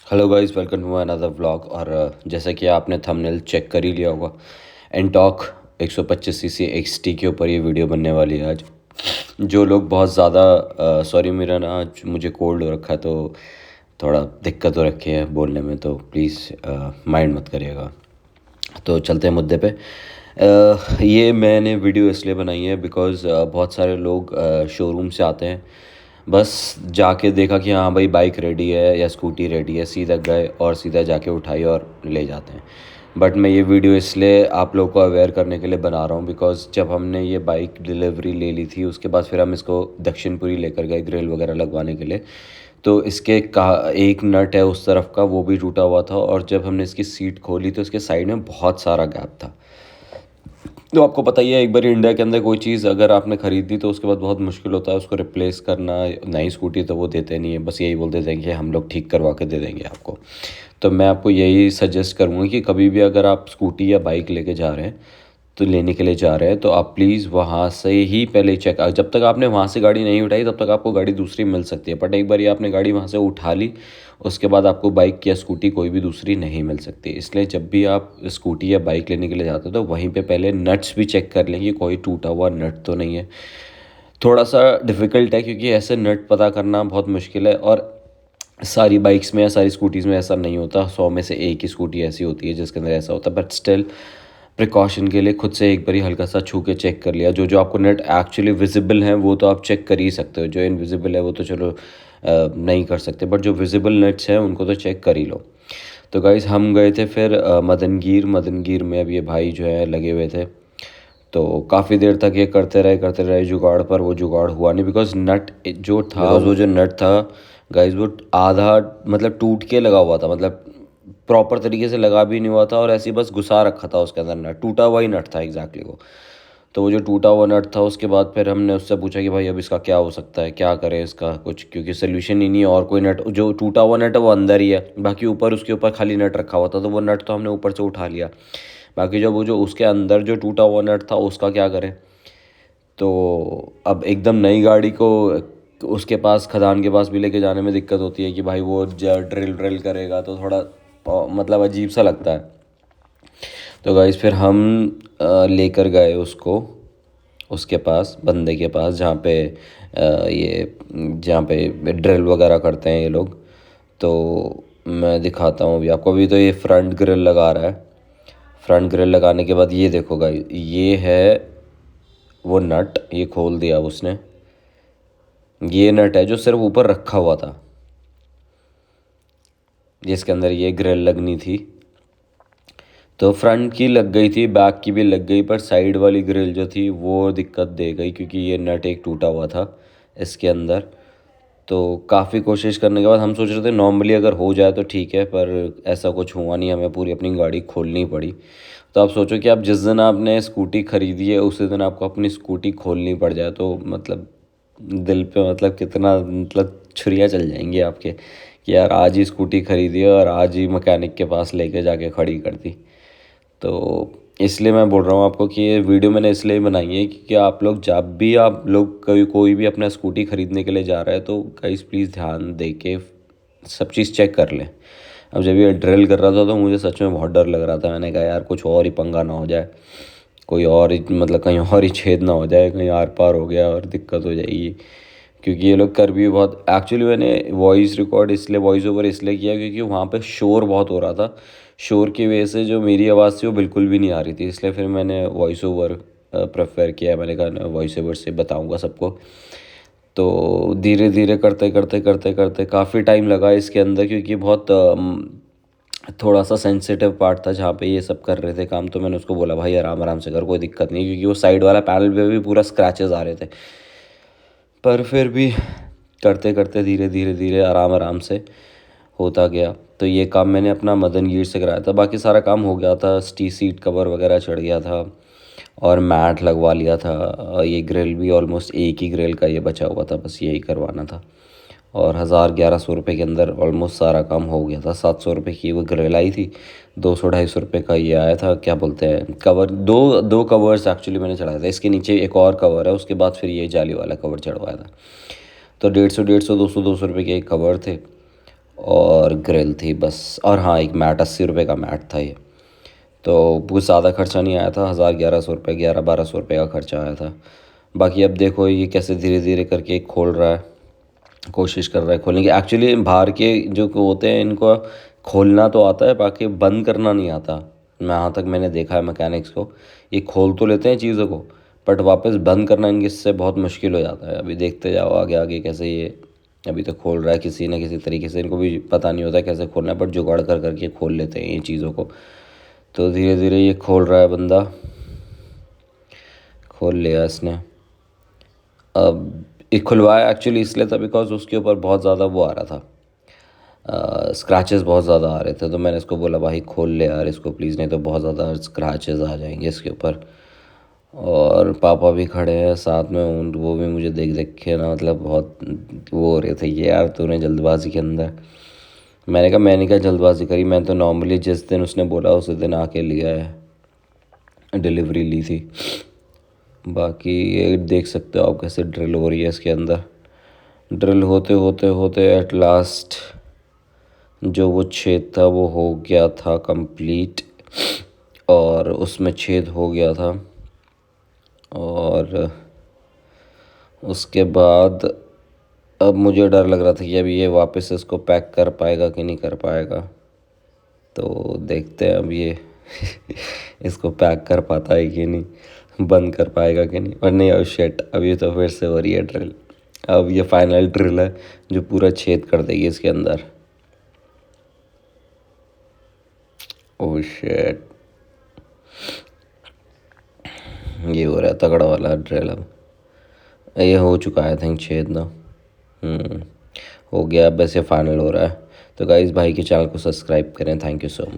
Hello guys, welcome to my another vlog. और जैसा कि आपने थंबनेल चेक कर ही लिया होगा, एनटॉक 125 सीसी एक्सटी के ऊपर ये वीडियो बनने वाली है आज। जो लोग बहुत ज़्यादा सॉरी, मेरा ना आज मुझे कोल्ड हो रखा है तो थोड़ा दिक्कत हो रखी है बोलने में, तो प्लीज़ माइंड मत करिएगा। तो चलते हैं मुद्दे पे। ये मैंने वीडियो इसलिए बनाई है बिकॉज़ बहुत सारे लोग शोरूम से आते हैं, बस जाके देखा कि हाँ भाई बाइक रेडी है या स्कूटी रेडी है, सीधा गए और सीधा जाके उठाई और ले जाते हैं। बट मैं ये वीडियो इसलिए आप लोगों को अवेयर करने के लिए बना रहा हूँ बिकॉज़ जब हमने ये बाइक डिलीवरी ले ली थी उसके बाद फिर हम इसको दक्षिणपुरी लेकर गए ग्रिल वगैरह लगवाने के लिए। तो इसके का एक नट है उस तरफ का, वो भी टूटा हुआ था, और जब हमने इसकी सीट खोली तो इसके साइड में बहुत सारा गैप था। तो आपको पता ही है, एक बार इंडिया के अंदर कोई चीज़ अगर आपने ख़रीदी तो उसके बाद बहुत मुश्किल होता है उसको रिप्लेस करना। नई स्कूटी तो वो देते नहीं है, बस यही बोल देते हैं कि हम लोग ठीक करवा के दे देंगे आपको। तो मैं आपको यही सजेस्ट करूँगा कि कभी भी अगर आप स्कूटी या बाइक लेके जा रहे हैं, तो लेने के लिए जा रहे हैं, तो आप प्लीज़ वहाँ से ही पहले चेक, जब तक आपने वहाँ से गाड़ी नहीं उठाई तब तक आपको गाड़ी दूसरी मिल सकती है, बट एक बार ये आपने गाड़ी वहाँ से उठा ली उसके बाद आपको बाइक या स्कूटी कोई भी दूसरी नहीं मिल सकती। इसलिए जब भी आप स्कूटी या बाइक लेने के लिए जाते हो तो वहीं पे पहले नट्स भी चेक कर लें कि कोई टूटा हुआ नट तो नहीं है। थोड़ा सा डिफ़िकल्ट है क्योंकि ऐसे नट पता करना बहुत मुश्किल है, और सारी बाइक्स में या सारी स्कूटीज़ में ऐसा नहीं होता। 100 में से एक ही स्कूटी ऐसी होती है जिसके अंदर ऐसा होता है, बट स्टिल प्रिकॉशन के लिए खुद से एक बारी हल्का सा छू के चेक कर लिया। जो जो आपको नेट एक्चुअली विजिबल हैं वो तो आप चेक कर ही सकते हो, जो इनविजिबल है वो तो चलो नहीं कर सकते, बट जो विजिबल नेट्स हैं उनको तो चेक कर ही लो। तो गाइस हम गए थे फिर मदनगीर में। अब ये भाई जो है लगे हुए थे, तो काफ़ी देर तक ये करते रहे जुगाड़, पर वो जुगाड़ हुआ नहीं बिकॉज नट जो था, बिकॉज वो जो नट था गाइस वो आधा मतलब टूट के लगा हुआ था, मतलब प्रॉपर तरीके से लगा भी नहीं हुआ था, और ऐसे ही बस घुसा रखा था उसके अंदर नट, टूटा हुआ ही नट था एग्जैक्टली वो। तो वो जो टूटा हुआ नट था उसके बाद फिर हमने उससे पूछा कि भाई अब इसका क्या हो सकता है, क्या करें इसका कुछ, क्योंकि सोल्यूशन ही नहीं है। और कोई नट, जो टूटा हुआ नट है वो अंदर ही है, बाकी ऊपर उसके ऊपर खाली नट रखा हुआ था, तो वो नट तो हमने ऊपर से उठा लिया। बाकी जो वो जो उसके अंदर जो टूटा हुआ नट था उसका क्या करें। तो अब एकदम नई गाड़ी को उसके पास, खदान के पास भी लेके जाने में दिक्कत होती है कि भाई वो ड्रिल करेगा तो थोड़ा मतलब अजीब सा लगता है। तो गाइस फिर हम लेकर गए उसको उसके पास, बंदे के पास जहाँ पे ये जहाँ पे ड्रिल वगैरह करते हैं ये लोग। तो मैं दिखाता हूँ अभी आपको। अभी तो ये फ्रंट ग्रिल लगा रहा है। फ्रंट ग्रिल लगाने के बाद ये देखो गाइस, ये है वो नट, ये खोल दिया उसने। ये नट है जो सिर्फ ऊपर रखा हुआ था, जिसके अंदर ये ग्रिल लगनी थी। तो फ्रंट की लग गई थी, बैक की भी लग गई, पर साइड वाली ग्रिल जो थी वो दिक्कत दे गई क्योंकि ये नट एक टूटा हुआ था इसके अंदर। तो काफ़ी कोशिश करने के बाद हम सोच रहे थे नॉर्मली अगर हो जाए तो ठीक है, पर ऐसा कुछ हुआ नहीं, हमें पूरी अपनी गाड़ी खोलनी पड़ी। तो आप सोचो कि आप जिस दिन आपने स्कूटी ख़रीदी है उसी दिन आपको अपनी स्कूटी खोलनी पड़ जाए, तो मतलब दिल पे मतलब कितना मतलब छुरियाँ चल जाएंगी आपके कि यार आज ही स्कूटी ख़रीदी है और आज ही मैकेनिक के पास लेके जाके खड़ी कर दी। तो इसलिए मैं बोल रहा हूँ आपको कि ये वीडियो मैंने इसलिए बनाई है क्योंकि आप लोग जब भी आप लोग कोई भी अपना स्कूटी ख़रीदने के लिए जा रहा है तो गाइस प्लीज़ ध्यान दे के सब चीज़ चेक कर लें। अब जब ये ड्रिल कर रहा था तो मुझे सच में बहुत डर लग रहा था। मैंने कहा यार कुछ और ही पंगा ना हो जाए, कोई और ही मतलब कहीं और ही छेद ना हो जाए, कहीं आर पार हो गया और दिक्कत हो जाएगी। क्योंकि ये लोग कर भी बहुत, एक्चुअली मैंने वॉइस ओवर इसलिए किया क्योंकि वहाँ पे शोर बहुत हो रहा था। शोर की वजह से जो मेरी आवाज़ थी वो बिल्कुल भी नहीं आ रही थी, इसलिए फिर मैंने वॉइस ओवर प्रेफर किया। मैंने कहा वॉइस ओवर से बताऊँगा सबको। तो धीरे धीरे करते काफ़ी टाइम लगा इसके अंदर क्योंकि बहुत थोड़ा सा सेंसिटिव पार्ट था जहाँ पे ये सब कर रहे थे काम। तो मैंने उसको बोला भाई आराम आराम से कर, कोई दिक्कत नहीं, क्योंकि वो साइड वाला पैनल पे भी पूरा स्क्रैचेस आ रहे थे। पर फिर भी करते धीरे आराम आराम से होता गया। तो ये काम मैंने अपना मदनगीर से कराया था, बाकी सारा काम हो गया था। सीट कवर वगैरह चढ़ गया था और मैट लगवा लिया था। ये ग्रिल भी ऑलमोस्ट एक ही ग्रिल का ये बचा हुआ था, बस यही करवाना था। और 1100-1100 रुपये के अंदर ऑलमोस्ट सारा काम हो गया था। 700 रुपये की वो ग्रिल आई थी, 200-250 रुपये का ये आया था, क्या बोलते हैं कवर। दो दो कवर्स एक्चुअली मैंने चढ़ाया था, इसके नीचे एक और कवर है, उसके बाद फिर ये जाली वाला कवर चढ़वाया था। तो 150 150 200 200 रुपये के एक कवर थे। और ग्रिल थी बस। और हाँ, एक मैट 80 रुपये का मैट था ये। तो कुछ ज़्यादा खर्चा नहीं आया था, 1000 1100 रुपये, 11 1200 रुपये का खर्चा आया था। बाकी अब देखो ये कैसे धीरे धीरे करके खोल रहा है, कोशिश कर रहा है खोलने की। एक्चुअली बाहर के जो होते हैं इनको खोलना तो आता है, बाकी बंद करना नहीं आता। जहाँ तक मैंने देखा है मैकेनिक्स को, ये खोल तो लेते हैं चीज़ों को, बट वापस बंद करना इनके इससे बहुत मुश्किल हो जाता है। अभी देखते जाओ आगे आगे कैसे ये, अभी तो खोल रहा है किसी न किसी तरीके से, इनको भी पता नहीं होता कैसे खोलना है, बट जुगाड़ कर करके खोल लेते हैं ये चीज़ों को। तो धीरे धीरे ये खोल रहा है बंदा, खोल लिया इसने। अब ये खुलवाया एक्चुअली इसलिए था बिकॉज उसके ऊपर बहुत ज़्यादा वो आ रहा था, स्क्रैचेस बहुत ज़्यादा आ रहे थे। तो मैंने इसको बोला भाई खोल ले यार इसको प्लीज़, नहीं तो बहुत ज़्यादा स्क्रैचेस आ जाएंगे इसके ऊपर। और पापा भी खड़े हैं साथ में, वो भी मुझे देख देख के ना मतलब बहुत वो हो रहे थे कि यार तूने जल्दबाजी के अंदर। मैंने कहा मैंने क्या जल्दबाजी करी, मैं तो नॉर्मली जिस दिन उसने बोला उसी दिन आके लिया है, डिलीवरी ली थी। बाकी ये देख सकते हो आप कैसे ड्रिल हो रही है इसके अंदर। ड्रिल होते होते होते एट लास्ट जो वो छेद था वो हो गया था कंप्लीट, और उसमें छेद हो गया था। और उसके बाद अब मुझे डर लग रहा था कि अब ये वापस इसको पैक कर पाएगा कि नहीं कर पाएगा। तो देखते हैं अब ये इसको पैक कर पाता है कि नहीं, बंद कर पाएगा कि नहीं। और नहीं, अब शेट अब ये तो फिर से हो रही है ड्रिल। अब ये फाइनल ड्रिल है जो पूरा छेद कर देगी इसके अंदर। ओह शेट, ये हो रहा है तगड़ा वाला ड्रिल। अब ये हो चुका है आई थिंक छेद ना, हो गया। अब वैसे फाइनल हो रहा है। तो गाइस भाई के चैनल को सब्सक्राइब करें। Thank you so much.